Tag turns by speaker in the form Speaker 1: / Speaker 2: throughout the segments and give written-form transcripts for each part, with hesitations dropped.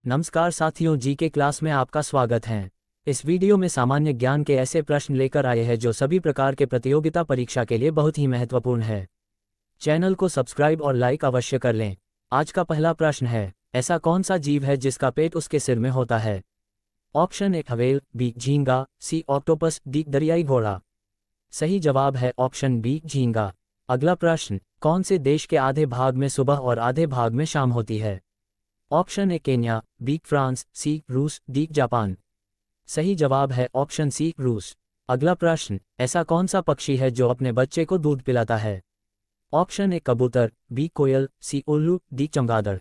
Speaker 1: नमस्कार साथियों, जी के क्लास में आपका स्वागत है। इस वीडियो में सामान्य ज्ञान के ऐसे प्रश्न लेकर आए हैं जो सभी प्रकार के प्रतियोगिता परीक्षा के लिए बहुत ही महत्वपूर्ण है। चैनल को सब्सक्राइब और लाइक अवश्य कर लें। आज का पहला प्रश्न है, ऐसा कौन सा जीव है जिसका पेट उसके सिर में होता है? ऑप्शन ए व्हेल, बी झींगा, सी ऑक्टोपस, डी दरियाई घोड़ा। सही जवाब है ऑप्शन बी झींगा। अगला प्रश्न, कौन से देश के आधे भाग में सुबह और आधे भाग में शाम होती है? Option A Kenya, B France, C रूस, डी जापान। सही जवाब है ऑप्शन सी रूस। अगला प्रश्न, ऐसा कौन सा पक्षी है जो अपने बच्चे को दूध पिलाता है? ऑप्शन ए कबूतर, बी कोयल, सी उल्लू, डी चमगादड़।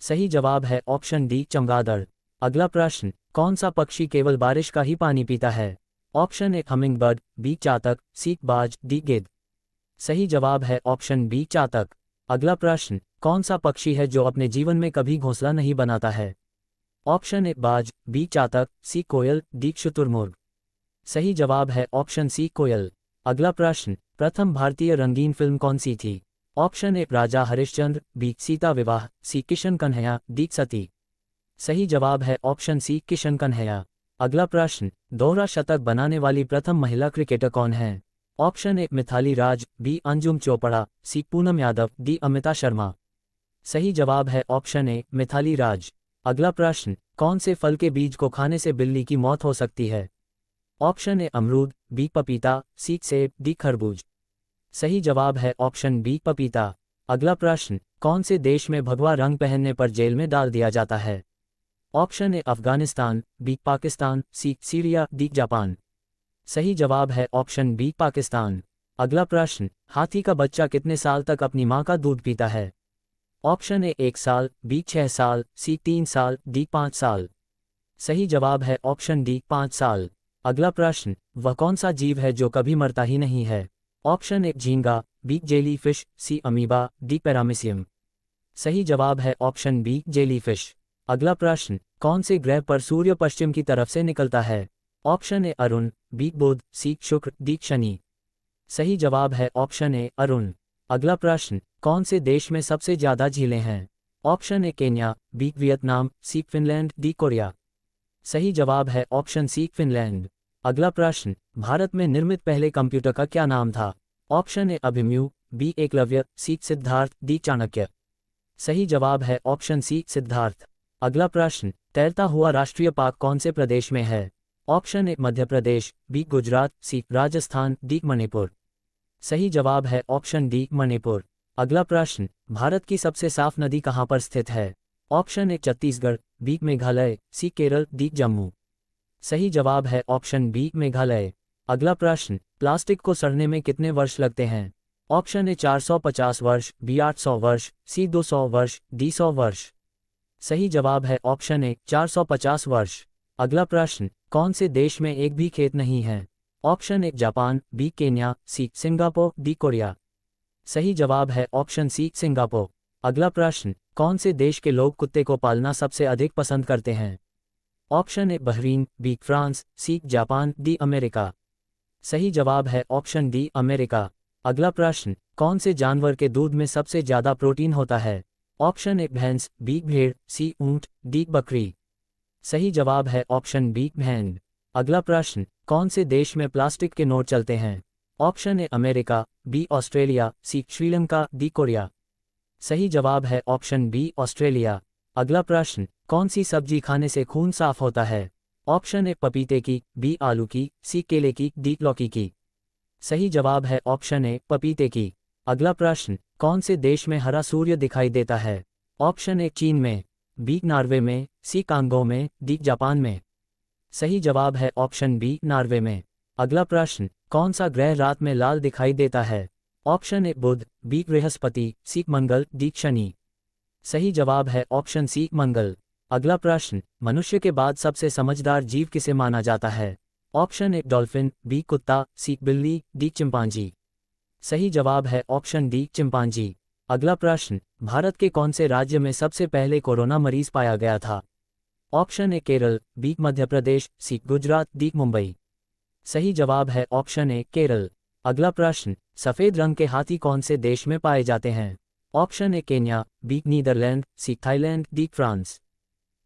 Speaker 1: सही जवाब है ऑप्शन डी चमगादड़। अगला प्रश्न, कौन सा पक्षी केवल बारिश का ही पानी पीता है? ऑप्शन ए हमिंगबर्ड, बी चातक, सी बाज, डी गिद्ध। सही जवाब है ऑप्शन बी चातक। अगला प्रश्न, कौन सा पक्षी है जो अपने जीवन में कभी घोंसला नहीं बनाता है? ऑप्शन ए बाज, बी चातक, सी कोयल, डी शुतुरमुर्ग। सही जवाब है ऑप्शन सी कोयल। अगला प्रश्न, प्रथम भारतीय रंगीन फिल्म कौन सी थी? Option A Raja Harishchandra, B Sita Vivah, C Kishan Kanhaiya, D Sati. सही जवाब है ऑप्शन सी किशन कन्हैया। अगला प्रश्न, दोहरा शतक बनाने वाली प्रथम महिला क्रिकेटर कौन है? Option A Mithali Raj, B Anjum Chopra, C Poonam Yadav, D Amita Sharma. सही जवाब है ऑप्शन ए मिथाली राज। अगला प्रश्न, कौन से फल के बीज को खाने से बिल्ली की मौत हो सकती है? ऑप्शन ए अमरूद, बी पपीता, सी सेब, डी खरबूज। सही जवाब है ऑप्शन बी पपीता। अगला प्रश्न, कौन से देश में भगवा रंग पहनने पर जेल में डाल दिया जाता है? Option A Afghanistan, B Pakistan, C Syria, D Japan. सही जवाब है ऑप्शन बी पाकिस्तान। अगला प्रश्न, हाथी का बच्चा कितने साल तक अपनी मां का दूध पीता है? ऑप्शन ए 1 साल, बी 6 साल, सी 3 साल, डी 5 साल। सही जवाब है ऑप्शन डी 5 साल। अगला प्रश्न, वह कौन सा जीव है जो कभी मरता ही नहीं है? ऑप्शन ए झींगा, बी जेलीफिश, सी अमीबा, डी पैरामीशियम। सही जवाब है ऑप्शन बी जेलीफिश। अगला प्रश्न, कौन से ग्रह पर सूर्य पश्चिम की तरफ से निकलता है? ऑप्शन ए अरुण, बी बुध, सी शुक्र, डी शनि। सही जवाब है ऑप्शन ए अरुण। अगला प्रश्न, कौन से देश में सबसे ज्यादा झीलें हैं? Option A Kenya, B Vietnam, C Finland, D Korea. सही जवाब है ऑप्शन सी फिनलैंड। अगला प्रश्न, भारत में निर्मित पहले कंप्यूटर का क्या नाम था? Option A Abhimanyu, B Eklavya, C Siddhartha, D Chanakya. सही जवाब है ऑप्शन सी सिद्धार्थ। अगला प्रश्न, तैरता हुआ राष्ट्रीय पार्क कौन से प्रदेश में है? Option A Madhya Pradesh, B Gujarat, C Rajasthan, D Manipur. सही जवाब है ऑप्शन डी मणिपुर। अगला प्रश्न, भारत की सबसे साफ नदी कहाँ पर स्थित है? Option A Chhattisgarh, B Meghalaya, C Kerala, D Jammu. सही जवाब है ऑप्शन बी मेघालय। अगला प्रश्न, प्लास्टिक को सड़ने में कितने वर्ष लगते हैं? ऑप्शन ए 450 वर्ष, बी 800 वर्ष, सी 200 वर्ष, डी 100 वर्ष। सही जवाब है ऑप्शन ए 450 वर्ष। अगला प्रश्न, कौन से देश में एक भी खेत नहीं है? Option A Japan, B Kenya, C Singapore, D Korea. सही जवाब है ऑप्शन सी सिंगापुर। अगला प्रश्न, कौन से देश के लोग कुत्ते को पालना सबसे अधिक पसंद करते हैं? Option A Bahrain, B France, C Japan, D America. सही जवाब है ऑप्शन डी अमेरिका। अगला प्रश्न, कौन से जानवर के दूध में सबसे ज्यादा प्रोटीन होता है? ऑप्शन ए भैंस, बी भेड़, सी ऊंट, डी बकरी। सही जवाब है ऑप्शन बी भेड़। अगला प्रश्न, कौन से देश में प्लास्टिक के नोट चलते हैं? Option A America, B Australia, C Sri Lanka, D Korea. सही जवाब है ऑप्शन बी ऑस्ट्रेलिया। अगला प्रश्न, कौन सी सब्जी खाने से खून साफ होता है? ऑप्शन ए पपीते की, बी आलू की, सी केले की, डी लौकी की। सही जवाब है ऑप्शन ए पपीते की। अगला प्रश्न, कौन से देश में हरा सूर्य दिखाई देता है? ऑप्शन ए चीन में, बी नॉर्वे में, सी कांगो में, डी जापान में। सही जवाब है ऑप्शन बी नॉर्वे में। अगला प्रश्न, कौन सा ग्रह रात में लाल दिखाई देता है? Option A Budh, B Brihaspati, C Mangal, D Shani. सही जवाब है ऑप्शन सी मंगल। अगला प्रश्न, मनुष्य के बाद सबसे समझदार जीव किसे माना जाता है? ऑप्शन ए डॉल्फिन, बी कुत्ता, सी बिल्ली, डी चिंपांजी। सही जवाब है ऑप्शन डी चिंपांजी। अगला प्रश्न, भारत के कौन से राज्य में सबसे पहले कोरोना मरीज पाया गया था? Option A Kerala, B Madhya Pradesh, C Gujarat, D Mumbai. सही जवाब है ऑप्शन ए केरल। अगला प्रश्न, सफेद रंग के हाथी कौन से देश में पाए जाते हैं? Option A Kenya, B Netherland, C Thailand, D France.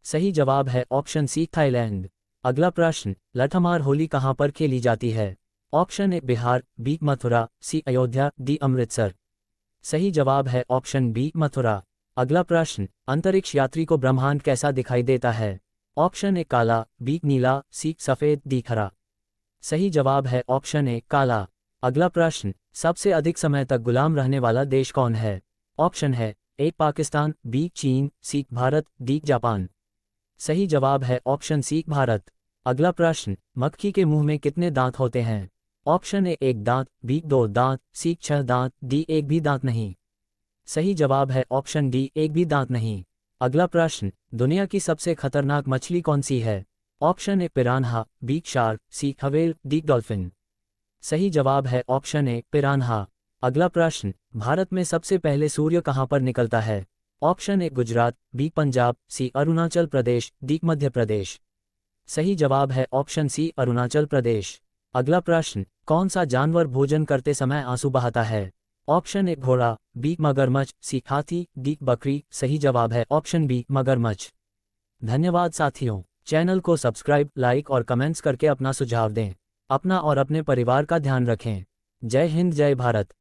Speaker 1: सही जवाब है ऑप्शन सी थाईलैंड। अगला प्रश्न, लठमार होली कहाँ पर खेली जाती है? Option A Bihar, B Mathura, C Ayodhya, D Amritsar. सही जवाब है ऑप्शन बी मथुरा। अगला प्रश्न, अंतरिक्ष यात्री को ब्रह्मांड कैसा दिखाई देता है? ऑप्शन ए काला, बी नीला, सी सफेद, डी हरा। सही जवाब है ऑप्शन ए काला। अगला प्रश्न, सबसे अधिक समय तक गुलाम रहने वाला देश कौन है? ऑप्शन है ए पाकिस्तान, बी चीन, सी भारत, डी जापान। सही जवाब है ऑप्शन सी भारत। अगला प्रश्न, मक्खी के मुंह में कितने दांत होते हैं? ऑप्शन ए एक दांत, बी दो दांत, सी 6 दांत, डी एक भी दांत नहीं। सही जवाब है ऑप्शन डी एक भी दांत नहीं। अगला प्रश्न, दुनिया की सबसे खतरनाक मछली कौन सी है? Option A piranha, B shark, C whale, D dolphin. सही जवाब है ऑप्शन ए पिरान्हा। अगला प्रश्न, भारत में सबसे पहले सूर्य कहाँ पर निकलता है? Option A Gujarat, B Punjab, C Arunachal Pradesh, D Madhya Pradesh. सही जवाब है ऑप्शन सी अरुणाचल प्रदेश। अगला प्रश्न, कौन सा जानवर भोजन करते समय आंसू बहाता है? ऑप्शन ए घोड़ा, बी मगरमच्छ, सी हाथी, डी बकरी। सही जवाब है ऑप्शन बी मगरमच्छ। धन्यवाद साथियों, चैनल को सब्सक्राइब, लाइक और कमेंट्स करके अपना सुझाव दें। अपना और अपने परिवार का ध्यान रखें। जय हिंद, जय भारत।